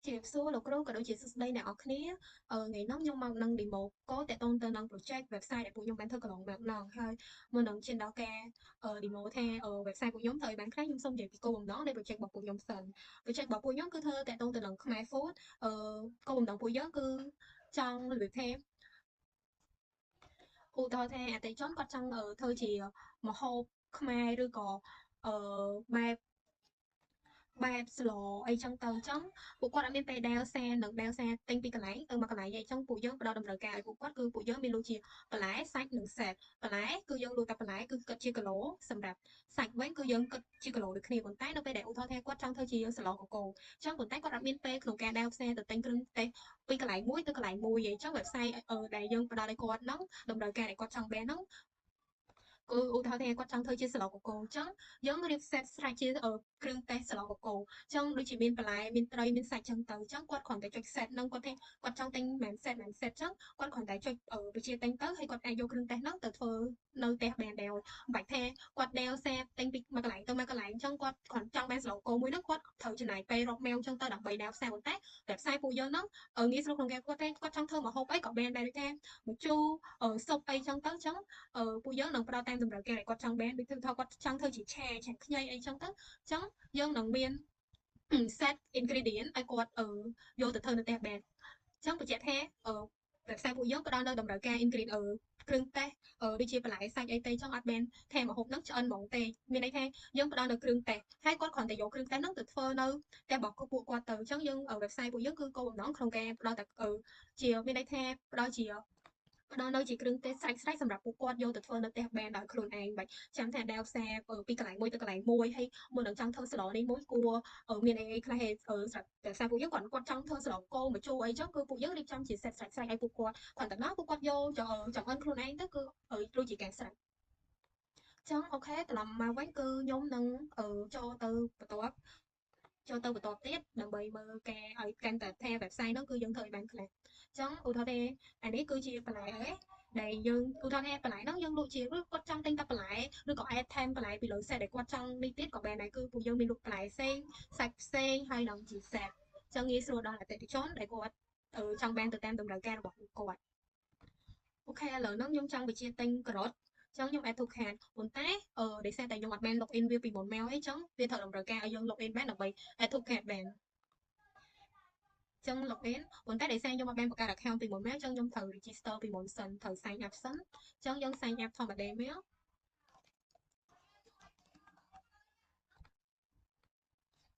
Chị xưaលោកគ្រូក៏ដូចជាសួស្តីអ្នកនរគ្នាថ្ងៃនេះខ្ញុំមកនឹង demo កូដតាក់ទងទៅនឹង project website ដែលពួកខ្ញុំបានធ្វើកន្លងមកហ្នឹងហើយមុននឹងឈានដល់ការdemo ថា website ពួកខ្ញុំត្រូវឲ្យបានខ្លះខ្ញុំសូមនិយាយពីគោលបំណងនៃ project របស់ពួកខ្ញុំសិន project របស់ពួកខ្ញុំគឺធ្វើតាក់ទងទៅនឹងខ្មែរ food គោលបំណងពួកយើងគឺចង់របៀបថាឧទាហរណ៍ថាអតិថិជនគាត់ចង់ធ្វើជាម្ហូបខ្មែរឬក៏បែបស្លអីចឹងទៅអញ្ចឹងពួកគាត់អត់មានពេលដែលសារនិងដែលសារទិញពីកន្លែងទៅមកកន្លែងទេអញ្ចឹងពួកយើងផ្ដល់តម្រូវការឲ្យពួកគាត់គឺពួកយើងមានដូចជាបន្លែសាច់និងសេតបន្លែគឺយើងលក់តែបន្លែគឺគិតជាគីឡូសម្រាប់សាច់វិញគឺយើងគិតជាគីឡូដូចគ្នាប៉ុន្តែនៅពេលដែលឧទាហរណ៍ថាគាត់ចង់ធ្វើជាស្លកកូរអញ្ចឹងប៉ុន្តែគាត់អត់មានពេលក្នុងការដែលផ្សារទៅទិញគ្រឿងទេសពីកន្លែងមួយទៅកន្លែងមួយទេអញ្ចឹង website ដែលយើងផ្ដល់ឲ្យគាត់ហ្នឹងតម្រូវការដែលគាត់ចង់បានហ្នឹងគឺឧទាហរណ៍ថាគាត់ចង់ធ្វើជាស្លកកូរអញ្ចឹងយើងរៀប set ស្រេចជាគ្រឿងទេសស្លកកូរអញ្ចឹងដូចជាមានបន្លែមានត្រីមានសាច់អញ្ចឹងទៅអញ្ចឹងគាត់គ្រាន់តែចុច set ហ្នឹងគាត់ថាគាត់ចង់ទិញមិន set អញ្ចឹងគាត់គ្រាន់តែចុចវិជាទិញទៅហើយគាត់អាចយកគ្រឿងទេសហ្នឹងទៅធ្វើនៅផ្ទះបានដែរមិនបាច់ថាគាត់ដេវសេទិញពីមួយកន្លែងទៅមួយកន្លែងអញ្ចឹងគាត់គ្រាន់ចង់បានស្លកកូរមួយហ្នឹងគាត់ត្រូវចំណាយពេលរាប់ម៉ោងអញ្ចឹងទៅដើម្បីដេវផ្សារប៉ុន្តែ website ពួកយើងហ្នឹងងាយស្រួលក្នុងការគាត់ទេគាត់ចង់ធ្វើម្ហូបអីក៏បានដែរដូចថាម្ជូរស៊ុបអីចឹងទៅអញ្ចឹងពួកយើងនឹងផ្ដល់តាមតម្រូវការដែលគាត់ចង់បានដូចថាគាត់ចង់ធ្វើជាឆាខ្ញីអីចឹងទៅអញ្ចឹងយើងនឹងមាន set ingredient ឲ្យគាត់យកទៅធ្វើនៅផ្ទះបានអញ្ចឹងបញ្ជាក់ថាwebsite ពួកយើងផ្ដល់នៅតម្រូវការ ingredient គ្រឿងទេសដូចជាបន្លែសាច់អីទេអញ្ចឹងអត់បានថែមម្ហូបហ្នឹងឆ្អិនហ្មងទេមានន័យថាយើងផ្ដល់នៅគ្រឿងទេសហើយគាត់គ្រាន់តែយកគ្រឿងទេសហ្នឹងទៅធ្វើនៅផ្ទះរបស់ពួកគាត់ទៅអញ្ចឹងយើង website ពួកយើងគឺគោលបំណងក្នុងការផ្ដល់តែជាមានន័យថាផ្ដល់ជាផ្ដល់នៅជាគ្រឿងទេសស្រេចសម្រាប់ពួកគាត់យកទៅធ្វើនៅផ្ទះបានដោយខ្លួនឯងមិនបាច់ចាំថាដែលផ្សារពីកន្លែងមួយទៅកន្លែងមួយហើយមុននឹងចង់ធ្វើស្លនេះមួយគួរមានអីខ្លះសម្រាប់តែសារពួកយើងគាត់ចង់ធ្វើស្លកូរម្ជូរអីចឹងគឺពួកយើងរៀបចំជា set ស្រេចឲ្យពួកគាត់គាត់ទៅដល់ពួកគាត់យកចំអិនខ្លួនឯងទៅគឺដូចជាការស្រេចចឹងអូខេត្រឡប់មកវិញគឺខ្ញុំនឹងចូលទៅបន្ទាប់ទៀតដើម្បីមើលការឲ្យកាន់តែថា website ហ្នឹងគឺយើងធ្វើឲ្យបានខ្លះអញ្ចឹងឧទាហរណ៍ថាអានេះគឺជាបន្លែដែលយើងឧទាហរណ៍ថាបន្លែហ្នឹងយើងលក់ជាឬគាត់ចង់ទិញតែបន្លែឬក៏ add ថែមបន្លែពីលើ set ដែលគាត់ចង់នេះទៀតក៏បានដែរគឺពួកយើងមានលក់បន្លែផ្សេងសាច់ផ្សេងហើយនឹងជា set អញ្ចឹងងាយស្រួលដល់អតិថិជនដែលគាត់ចង់បានទៅតាមតម្រូវការរបស់ពួកគាត់អូខេឥឡូវហ្នឹងខ្ញុំចង់បញ្ជាទិញការ៉ុតអញ្ចឹងខ្ញុំ add to cart ប៉ុន្តែដោយសារតែខ្ញុំអត់បាន log in វាពីមុនមកអីចឹងវាត្រូវតម្រូវការឲ្យយើង log in បានដើម្បី add to cart បានចឹង login ប៉ុន្តែដោយសារខ្ញុំអត់បានបង្កើត account ពីមុនមកចឹងខ្ញុំត្រូវ register ពីមុនសិនត្រូវ sign up សិនចឹងយើង sign up ធម្មតាមក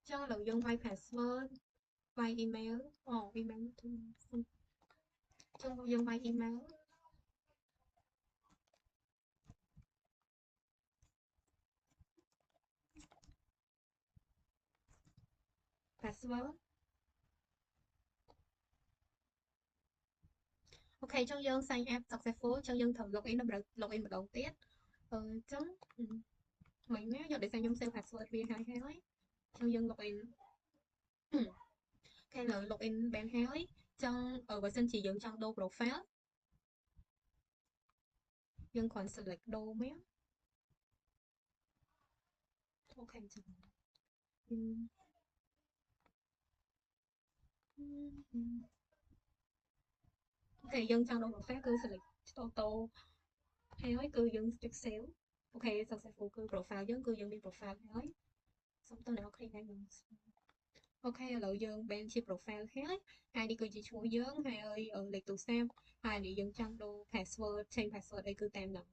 ចឹងឥឡូវយើងវាយ password វាយ email email ចឹងយើងវាយ email password អូខេចឹងយើង sign up successful ចឹងយើងត្រូវ login តម្រូវ login ម្ដងទៀតចឹងមិញណាយកដោយសារខ្ញុំ save password វាហើយចឹងយើង login គេលើ login បានហើយចឹងបើសិនជាយើងចង់ដូរ profile យើងគ្រាន់ select ដូរមកអូខេចឹងអូខេយើងចង់ដូរ profile គឺ select photo ហើយគឺយើងចុច save អូខេ successful គឺ profile យើងគឺយើងមាន profile ហើយសូមតើអ្នកគ្រីណាយើងអូខេឥឡូវយើងបានជា profile ហើយនេះគឺជាឈ្មោះយើងហើយលេខទូរស័ព្ទហើយនេះយើងចង់ដូរ password change password អីគឺតាមហ្នឹង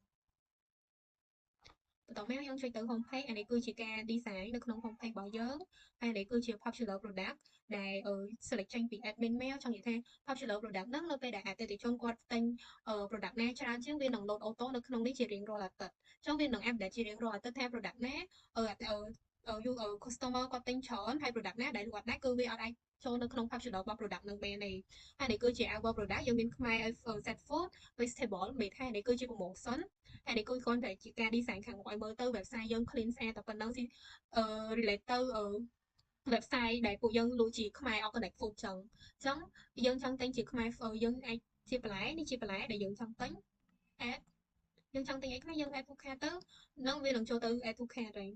បន្ទាប់មកយើងចុចទៅ home page អានេះគឺជាការ design នៅក្នុង home page របស់យើងហើយនេះគឺជា popular product ដែលselect ចេញពី admin មកចង់និយាយថា popular product ហ្នឹងនៅពេលដែលអតិថិជនគាត់ទិញproduct ណាច្រើនជាងវានឹង load auto នៅក្នុងនេះជារៀងរាល់អាទិត្យអញ្ចឹងវានឹង update ជារៀងរាល់អាទិត្យថា product ណាcustomer គាត់ទិញច្រើនហើយ product ណាដែលលក់អត់ដាច់គឺវាអត់អាចចូលនៅក្នុង popular របស់ product នឹងបានទេហើយនេះគឺជា our product យើងមានខ្មែរ set food vegetable meat ហើយនេះគឺជា promotion ហើយនេះគឺគ្រាន់តែជាការ design ខាងមុខឲ្យមើលទៅ website យើង clean ស្អាតតែប៉ុណ្្នឹងrelate ទៅwebsite ដែលពួកយើងលក់ជាខ្មែរ organic food ចឹងអញ្ចឹងយើងចង់ទិញជាខ្មែរយើងអាចជាបន្លែនេះជាបន្លែដែលយើងចង់ទិញ add យើងចង់ទិញអីខ្លះយើង add to cart ទៅនឹងវានឹងចូលទៅ add to cart ហើយ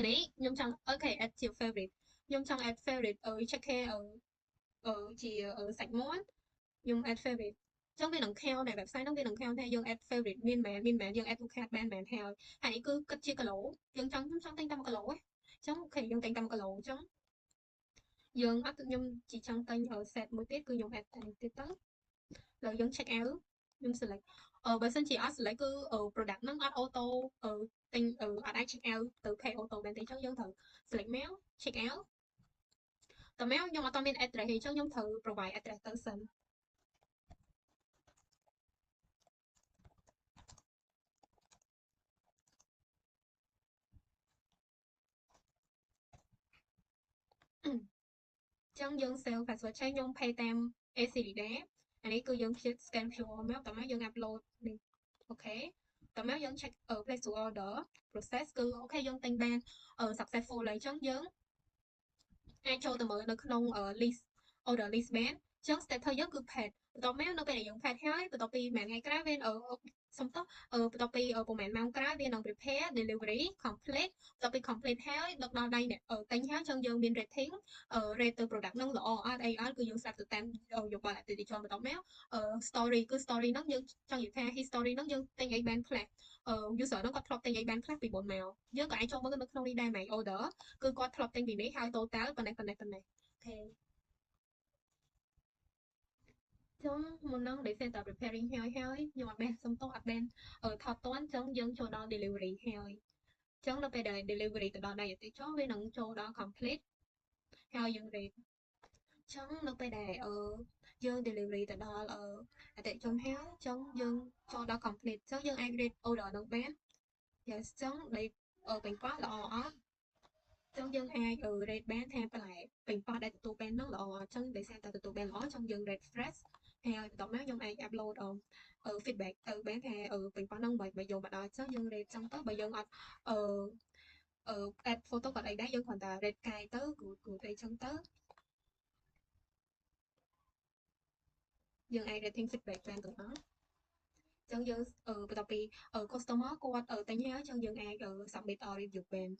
នេះខ្ញុំចង់អូខេ add ជា favorite nhưng trong add favorite ở check here ở chỉ ở sạch món nhưng add favorite trong bên đằng kheo này website nó bên đằng kheo theo dương add favorite miên man dương advocate ban theo hãy cứ cất chia cái lỗ dương trong tên tâm cái lỗ ấy trong khi dương tên tâm cái lỗ trong dương áp nhưng chỉ trong tên ở set một tiết cứ dùng add thành tiết tới rồi dương check out dương select bởi sân chỉ add select cứ ở product nó add auto ở tên ở add check out từ pay auto bên tay trong dương thử select mail check out tờ mail nhưng mà tao mình address thì trong dương thử provide address tới sân trong dương sale và số trái nhung pay tem ACD đá anh ấy cứ dương scan QR mail tao mail dương upload đi ok tao mail dương check ở place to order process cứ ok dương tên ban ở successful lấy trong dương ai cho từ mới nó không ở list order list bán chẳng sẽ thời gian cứ pet tao mail nó về dùng pet hay tao pi mà ngay cái bên ở xong tóc tao pi ở bộ mạng mang cái bên ở prepare delivery complete tao pi complete hay được đo đây nè ở tính hay trong dương biên rating ở rate từ product nó lỗ ở đây ở cứ dùng sạch từ tem ở dùng gọi lại từ cho tao mail ở story cứ story nó dương trong những phe history nó dương tên ấy ban flag user nó có drop tên ấy ban flag bị bột mèo nhớ cái cho mới nó không đi đa mày order cứ có drop tên vì đấy hai total phần này ok chúng muốn nâng để center preparing heo ấy nhưng mà bên xong tốt bên ở thọ toán chống dân cho đó delivery heo ấy chống nó về đời delivery từ đó đây thì cho với nâng cho đó complete heo dân về chống nó về đời ở dân delivery từ đó ở để trong heo chống dân cho đó complete chống dân aggregate order nâng bán yes chống để ở bên quá là off trong dân ai red bán theo lại bình po đây tụ bên nó lọ trong để xem tụ bên ló trong dân red fresh theo tổng máu trong ai upload ở feedback ở bán theo ở bình po nông bởi dù mà đó cho dân red trong tới bởi dân ở ở add photo còn đây đã dân còn ta red cài tới của đây trong tới dân ai red thêm feedback bên tụi nó trong dân ở tập ở customer của ở tay nhớ trong dân ai ở submit ở review bên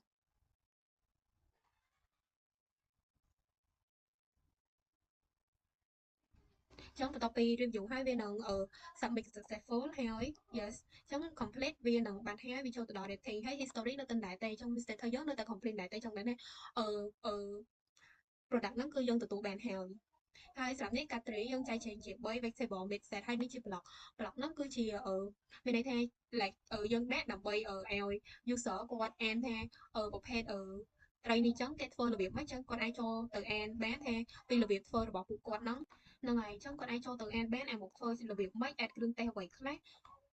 trong copy review hai viên nâng ở submit successful hay yes trong complete viên nâng bạn hai video từ đó để thì hay history nó tên đại tây trong sẽ thời gian nó ta complete đại tây trong đấy này ở product nó cứ dân từ tụ bàn hào hai sẵn này cả trí dân trai chạy chỉ với vạch xe bộ mệt sẽ hai đi chip block block nó cứ chỉ ở bên đây thay lại ở dân đát đầm bay ở eo user của quạt em thay ở một head ở đây đi chấm kết phơi là việc mấy chân còn ai cho từ em bán thay vì là việc phơi bỏ phụ quạt nó nâng ngày trong còn ai cho từ em bán em một phơi là việc mấy ad lương tay quậy khác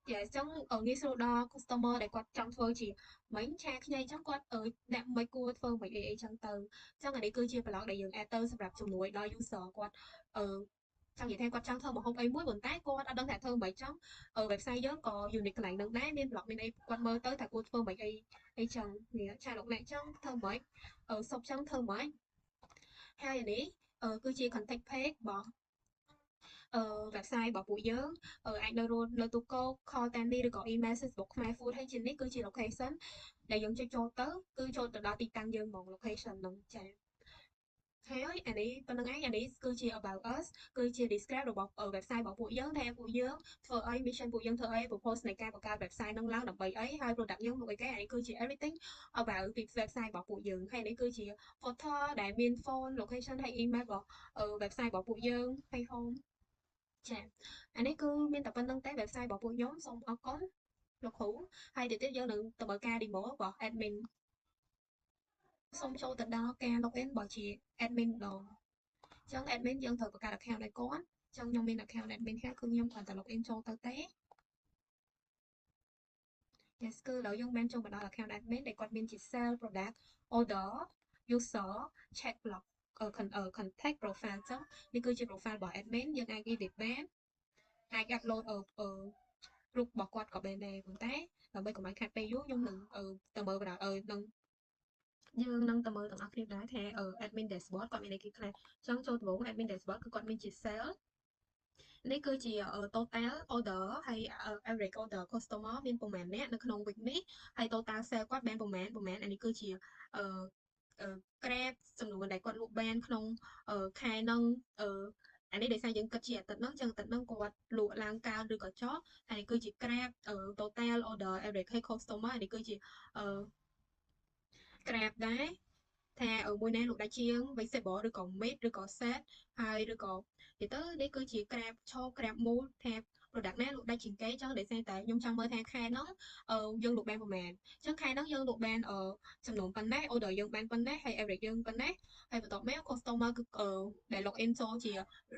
dạ trong ở ngay số đo customer để quạt trong phơi chỉ mấy cha ngay trong quạt ở đạm mấy cua phơi mấy ấy trong từ trong ngày đi cư chia block để dừng editor สำหรับ ជំនួយដល់ user គាត់ចង់និយាយថាគាត់ចង់ធ្វើម្ហូបអីមួយប៉ុន្តែគាត់អត់ដឹងថាធ្វើមិនចង់website យើងក៏ unique កន្លែងហ្នឹងដែរមាន blog មានអីគាត់មើលទៅថាគួរធ្វើមិនអីចឹងនេះឆាលោកអ្នកចង់ធ្វើមិនសុបចង់ធ្វើមិនហើយនេះគឺជា contact page របស់website របស់ពួកយើងអាចនៅលើទូកូ call តាមនេះឬក៏ email Facebook ខ្មែរ food ហើយជានេះគឺជា location ដែលយើងចុចចូលទៅគឺចូលទៅដល់ទីតាំងយើងហ្មង location ហ្នឹងចា៎ហើយអានេះប៉ុណ្្នឹងឯងអានេះគឺជា about us គឺជា describe របស់ website របស់ពួកយើងថាពួកយើងធ្វើអី mission ពួកយើងធ្វើអី purpose នៃការបង្កើត website ហ្នឹងឡើងដើម្បីអីហើយ product យើងមកអីគេអានេះគឺជា everything about ពី website របស់ពួកយើងហើយនេះគឺជា portal ដែលមាន phone location ហើយ email របស់website របស់ពួកយើងហើយ home ចាអានេះគឺមានតែប៉ុណ្្នឹងតែ website របស់ពួកខ្ញុំសូមអរគុណលោកគ្រូហើយទៅទៀតយើងនឹងទៅមើលការ demo របស់ admin សូមចូលទៅដល់ការ login របស់ជា admin ម្ដងចឹង admin យើងត្រូវបង្កើត account ឲ្យគាត់ចឹងខ្ញុំមាន account admin ហើយគឺខ្ញុំគ្រាន់តែ login ចូលទៅទេ yes គឺដល់យើងបានចូលមកដល់ account admin ដែលគាត់មានជា sale product order user chat block contact profile ចឹងនេះគឺជា profile របស់ admin យើងអាច edit បានអាច upload រូបរបស់គាត់ក៏បានដែរប៉ុន្តែដើម្បីកុំឲ្យខាត់ពេលយូរខ្ញុំនឹងទៅមើលបណ្ដោយនឹងយើងនឹងទៅមើលទាំងអស់គ្នាដែរថាadmin dashboard គាត់មានអីគេខ្លះចង់ចូលដំបូង admin dashboard គឺគាត់មានជា sale នេះគឺជា total order ហើយ average order customer មានប្រមាណអ្នកនៅក្នុង week នេះហើយ total sale គាត់បានប្រមាណអានេះគឺជា Grab ចំនួនដែលគាត់លក់បានក្នុងខែហ្នឹងអានេះដោយសារយើងគិតជាអាទិត្យហ្នឹងចឹងអាទិត្យហ្នឹងគាត់លក់ឡើងកើនឬក៏ចុះហើយនេះគឺជា Grab total order average ហើយ customer នេះគឺជាអឺ Grab ដែរថាមួយណាលក់ដាច់ជាង vegetable ឬក៏ meat ឬក៏ set ហើយឬក៏និយាយទៅនេះគឺជា Grab ឈរ Grab មូលថា product ណាលក់ដាច់ជាងគេចឹងដោយសារតែខ្ញុំចង់មើលថាខែហ្នឹងយើងលក់បានប៉ុន្មានចឹងខែហ្នឹងយើងលក់បានចំនួនប៉ុណ្ណេះ order យើងបានប៉ុណ្ណេះហើយ average យើងប៉ុណ្ណេះហើយបន្ទាប់មក customer គឺដែល log in ចូលជា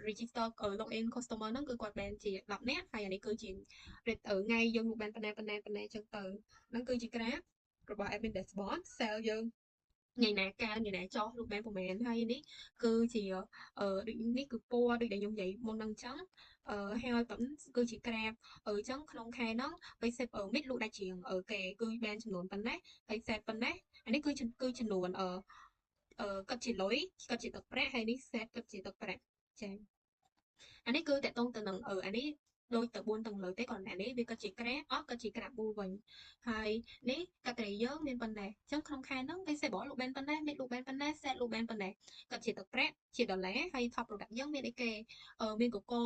register log in customer ហ្នឹងគឺគាត់បានជា10នាក់ហើយអានេះគឺជាថ្ងៃយើងលក់បានប៉ុណ្ណាប៉ុណ្ណាប៉ុណ្ណាចឹងទៅហ្នឹងគឺជា Grab របស់ admin dashboard sale យើងថ្ងៃណាកើនថ្ងៃណាចុះលក់បានប្រហែលហើយនេះគឺជាដូចនេះគឺពណ៌ដូចដែលខ្ញុំនិយាយមុនហ្នឹងអញ្ចឹងហើយប៉ុនគឺជា Grab អញ្ចឹងក្នុងខែហ្នឹង basic mid លក់ដាច់ជាងគេគឺបានចំនួនប៉ុណ្ណេះហើយ set ប៉ុណ្ណេះអានេះគឺចំនួនគិតជាលុយគិតជាទឹកប្រាក់ហើយនេះ set គិតជាទឹកប្រាក់ចា៎អានេះគឺតកតងទៅនឹងអានេះដូចទៅ4ទាំងលើទេគ្រាន់តែនេះវាគិតជាក្រែអស់គិតជាក្រាបមូលវិញហើយនេះកាត់ត្រីយើងមានប៉ុណ្ណេះអញ្ចឹងក្នុងខែហ្នឹង vegetable លក់បានប៉ុណ្ណេះ meat លក់បានប៉ុណ្ណេះ set លក់បានប៉ុណ្ណេះគិតជាទឹកប្រាក់ជាដុល្លារហើយ top product យើងមានអីគេមានកូកូ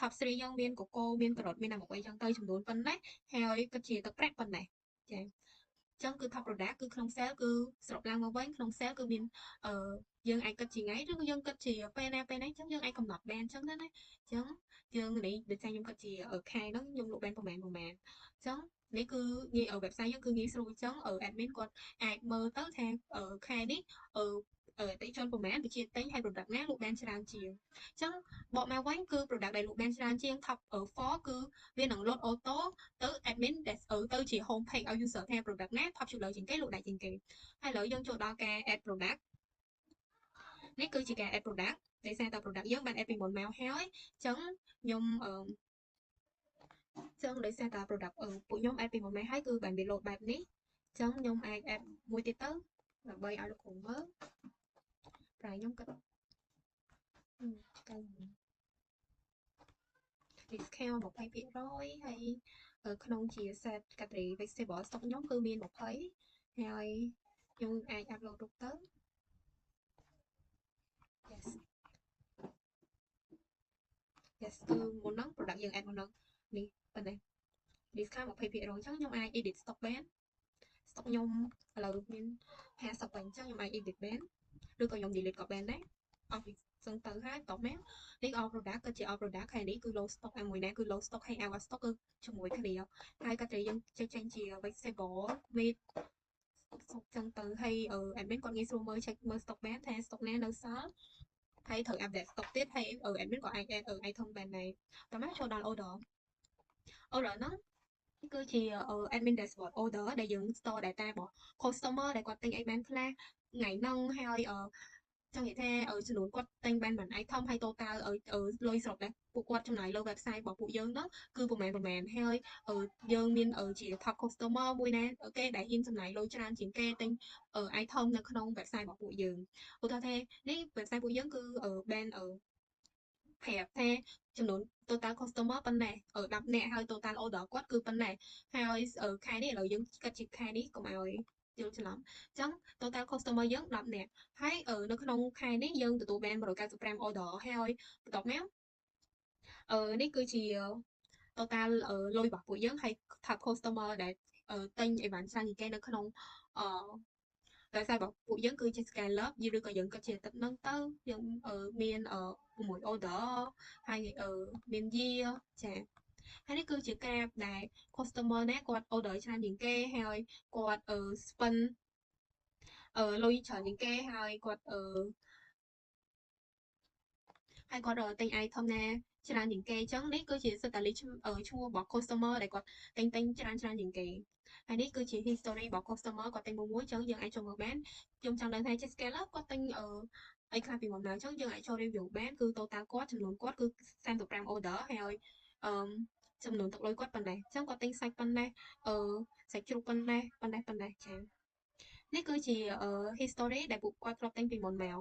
top 3យើងមានកូកូមានការ៉ុតមានអាមកអីចឹងទៅចំនួនប៉ុណ្ណេះហើយគិតជាទឹកប្រាក់ប៉ុណ្ណេះចា៎ចឹងគឺ top product គឺក្នុង sale គឺសរុបឡើងមកវិញក្នុង sale គឺមានយើងអាចគិតជាថ្ងៃឬក៏យើងគិតជាពេលណាពេលណាចឹងយើងអាចកំណត់បានចឹងណាចឹងយើងនេះដូចថាខ្ញុំគិតជាខែហ្នឹងខ្ញុំលក់បានប្រហែលចឹងនេះគឺងាយwebsite យើងគឺងាយស្រួលចឹងadmin គាត់អាចមើលទៅថាខែនេះអតិជនប្រហែលវិជាទិញហើយ product ណាលក់បានច្រើនជាងអញ្ចឹងបកមកវិញគឺ product ដែលលក់បានច្រើនជាង top 4គឺវានឹង load auto ទៅ admin ដែលទៅជា home page ឲ្យ user ថា product ណា top ជូលើជាងគេលក់ដាច់ជាងគេហើយឥឡូវយើងចូលដល់ការ add product នេះគឺជាការ add product ដោយសារតែ product យើងបាន add ពីមុនមកហើយអញ្ចឹងខ្ញុំចឹងដោយសារតែ product ពួកខ្ញុំ add ពីមុនមកហើយគឺបានវា load បែបនេះអញ្ចឹងខ្ញុំអាច add មួយទៀតទៅដើម្បីឲ្យលោកគ្រូមើលប្រហែលខ្ញុំគិតទៅdiscount 20%ហើយក្នុងជា set category vegetable stock ខ្ញុំគឺមាន20ហើយខ្ញុំអាច upload រូបទៅ yes គឺមុនហ្នឹង product យើង add មុនហ្នឹងនេះប៉ុណ្ណេះ discount 20%អញ្ចឹងខ្ញុំអាច edit stock បាន stock ខ្ញុំឥឡូវមាន50វិញអញ្ចឹងខ្ញុំអាច edit បានឬក៏ខ្ញុំ delete ក៏បានដែរអស់ពីសឹងទៅហើយតបមកនេះ all product គឺជា all product ហើយនេះគឺ low stock មួយណាគឺ low stock ហើយ out of stock គឺជាមួយគ្នាហើយកាត់តែយើងចេញជា vegetable meat ចឹងទៅហើយadmin គាត់ងាយស្រួលមើល check មើល stock បានថា stock ណានៅសល់ហើយត្រូវ update stock ទៀតហើយadmin ក៏អាច add item បានដែរតោះមកចូលដល់ order ហ្នឹងគឺជា admin dashboard order ដែលយើង store data របស់ customer ដែលគាត់ទិញអីបានខ្លះថ្ងៃហ្នឹងហើយចង់និយាយថាចំនួនគាត់ទិញបានប៉ុន្មាន item ហើយ total លុយសរុបដែលពួកគាត់ចំណាយលើ website របស់ពួកយើងហ្នឹងគឺប្រហែលហើយយើងមានជា top customer មួយណាគេដែលហ៊ានចំណាយលុយច្រើនជាងគេទិញitem នៅក្នុង website របស់ពួកយើងឧទាហរណ៍ថានេះ website ពួកយើងគឺបានប្រាប់ថាចំនួន total customer ប៉ុណ្ណេះ10នាក់ហើយ total order គាត់គឺប៉ុណ្ណេះហើយខែនេះឥឡូវយើងគិតជាខែនេះកុំឲ្យយល់ច្រឡំអញ្ចឹង total customer យើង10នាក់ហើយនៅក្នុងខែនេះយើងទទួលបាន195 order ហើយបន្ទាប់មកនេះគឺជា total លុយរបស់ពួកយើងហើយ top customer ដែលទិញអីវ៉ាន់ច្រើនជាងគេនៅក្នុងដោយសាររបស់ពួកយើងគឺជា scale up ឬក៏យើងគិតជាទឹកហ្នឹងទៅយើងមាន6 order ហើយមាន year ចាហើយនេះគឺជាការដែល customer ណាគាត់ order ច្រើនជាងគេហើយគាត់spend លុយច្រើនជាងគេហើយគាត់ទិញ item ណាច្រើនជាងគេអញ្ចឹងនេះគឺជាសិទ្ធិឈ្មោះរបស់ customer ដែលគាត់ទិញច្រើនជាងគេហើយនេះគឺជា history របស់ customer គាត់ទិញមួយអញ្ចឹងយើងអាចចូលមើលបានខ្ញុំចង់ដឹងថាជា scale up គាត់ទិញអីខ្លះពីមុនមកអញ្ចឹងយើងអាចចូល review បានគឺ total គាត់ចំនួនគាត់គឺ35 order ហើយចំនួនទឹកលុយគាត់ប៉ុណ្ណេះអញ្ចឹងគាត់ទិញសាច់ប៉ុណ្ណេះសាច់ជ្រូកប៉ុណ្ណេះចានេះគឺជា history ដែលពួកគាត់ធ្លាប់ទិញពីមុនមក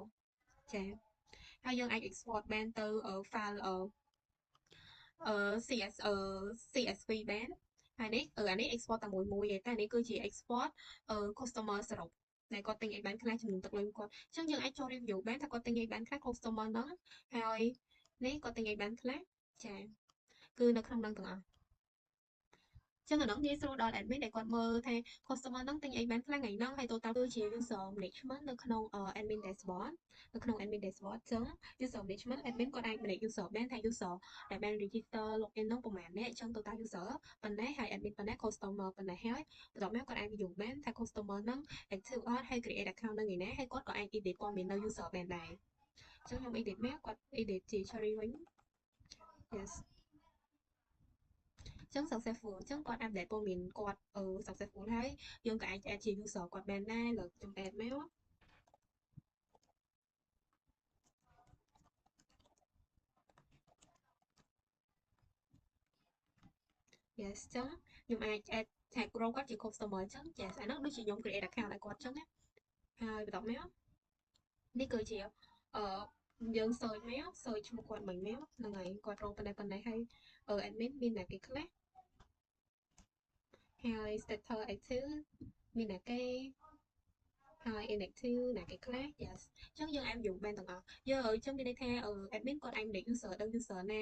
ចាហើយយើងអាច export បានទៅ file CSV បានហើយនេះអានេះ export តែមួយទេតែនេះគឺជា export customer សរុប ដែលគាត់ទិញអីបានខ្លះចំនួនទឹកលុយគាត់អញ្ចឹងយើងអាចចូល review បានថាគាត់ទិញអីបានខ្លះ customer ហ្នឹងហើយនេះគាត់ទិញអីបានខ្លះចាគឺនៅក្នុងហ្នឹងទាំងអស់ចឹងអាហ្នឹងងាយស្រួលដល់ admin ដែលគាត់មើលថា customer ហ្នឹងទិញអីបានខ្លះថ្ងៃហ្នឹងហើយ total គឺជា user management នៅក្នុងadmin dashboard នៅក្នុង admin dashboard ចឹង user management admin គាត់អាច manage user បានថា user ដែលបាន register login ហ្នឹងប្រហែលអ្នកចឹង total user ប៉ុណ្ណេះហើយ admin ប៉ុណ្ណេះ customer ប៉ុណ្ណេះហើយបន្ទាប់មកគាត់អាច view បានថា customer ហ្នឹង active អត់ហើយ create account នៅថ្ងៃណាហើយគាត់ក៏អាច edit ព័ត៌មាននៅ user បានដែរចឹងខ្ញុំ edit មកគាត់ edit ជា cherry វិញ yes ចឹង successful ចឹងគាត់ update ព័ត៌មានគាត់successful ហើយយើងក៏អាច add ជា user គាត់បានដែរលើខ្ញុំ add មក yes ចឹងខ្ញុំអាច add tag row គាត់ជា customer ចឹង yes អាហ្នឹងដូចជាខ្ញុំ create account ឲ្យគាត់ចឹងណាហើយបន្ទាប់មកនេះគឺជាយើង search មក search ឈ្មោះគាត់មិញមកហ្នឹងហើយគាត់ row ប៉ុណ្ណេះហើយadmin មានអ្នកគេខ្លះហើយ status active មានអ្នកគេហើយ inactive ណាគេខ្លះ yes អញ្ចឹងយើងអាច view បានទាំងអស់យើងអញ្ចឹងមានន័យថាadmin គាត់អាច manage user ដឹង user ណា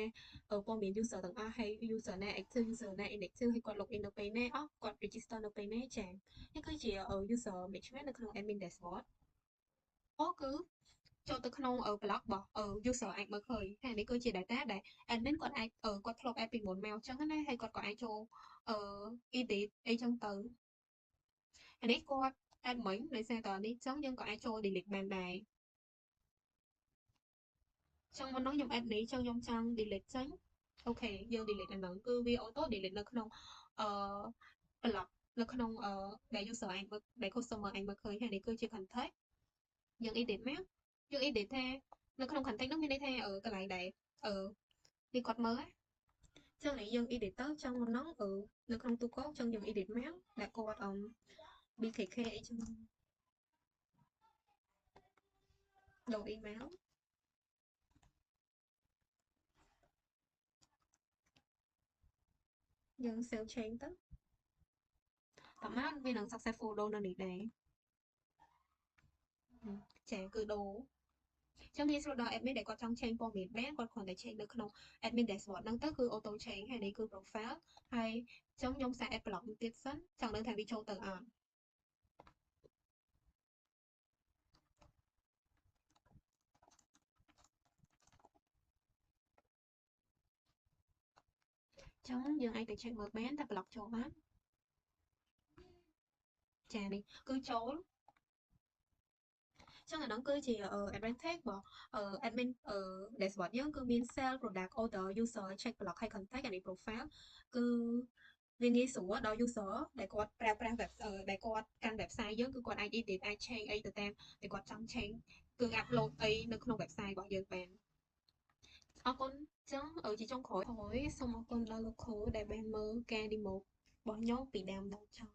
ព័ត៌មាន user ទាំងអស់ហើយ user ណា active user ណា inactive ហើយគាត់ login នៅពេលណាអស់គាត់ register នៅពេលណាចា៎នេះគឺជា user management នៅក្នុង admin dashboard អូគឺចូលទៅក្នុងblog របស់ user អាចមើលឃើញថានេះគឺជា data ដែល admin គាត់អាចគាត់ធ្លាប់ add ពីមុនមកអញ្ចឹងណាហើយគាត់ក៏អាចចូលedit អីចឹងទៅអានេះគាត់ add មិញដោយសារតនេះចឹងយើងក៏អាចចូល delete បានដែរចឹងមុននោះខ្ញុំ add នេះចឹងខ្ញុំចង់ delete ចេញអូខេយើង delete អាហ្នឹងគឺវា auto delete នៅក្នុងអឺ blog នៅក្នុងដែល user អាចមើលដែល customer អាចមើលឃើញហើយនេះគឺជា contact យើង edit មកយើង edit ថានៅក្នុង contact ហ្នឹងមានន័យថាកន្លែងដែលនេះគាត់មើលចឹងនេះយើង edit ទៅចឹងមុនហ្នឹងនៅក្នុងទូកោចឹងយើង edit មកដែលគាត់BKK អីចឹងដូរ email យើង save change ទៅប្រហែលវានឹង successful ដូរនៅនេះដែរចាគឺដូរចឹងងាយស្រួលដល់ admin ដែលគាត់ចង់ change ព័ត៌មានបានគាត់គ្រាន់តែ change នៅក្នុង admin dashboard ហ្នឹងទៅគឺ auto change ហើយនេះគឺ profile ហើយចឹងខ្ញុំសាក add block មួយទៀតសិនចង់ដឹងថាវាចូលទៅអត់ចឹងយើងអាចទៅ check មើលបានថា block ចូលអត់ចានេះគឺចូលចឹងអាហ្នឹងគឺជា advantage របស់admin dashboard យើងគឺមាន sell product order user check block ហើយ contact អានេះ profile គឺវាងាយស្រួលដល់ user ដែលគាត់ប្រើប្រាស់ web ដែលគាត់កាន់ website យើងគឺគាត់អាច edit អាច change អីទៅតាមដែលគាត់ចង់ change គឺ upload អីនៅក្នុង website របស់យើងបានអរគុណចឹងជាចុងក្រោយសូមអរគុណដល់លោកគ្រូដែលបានមើលការ demo របស់ខ្ញុំពីដើមដល់ចប់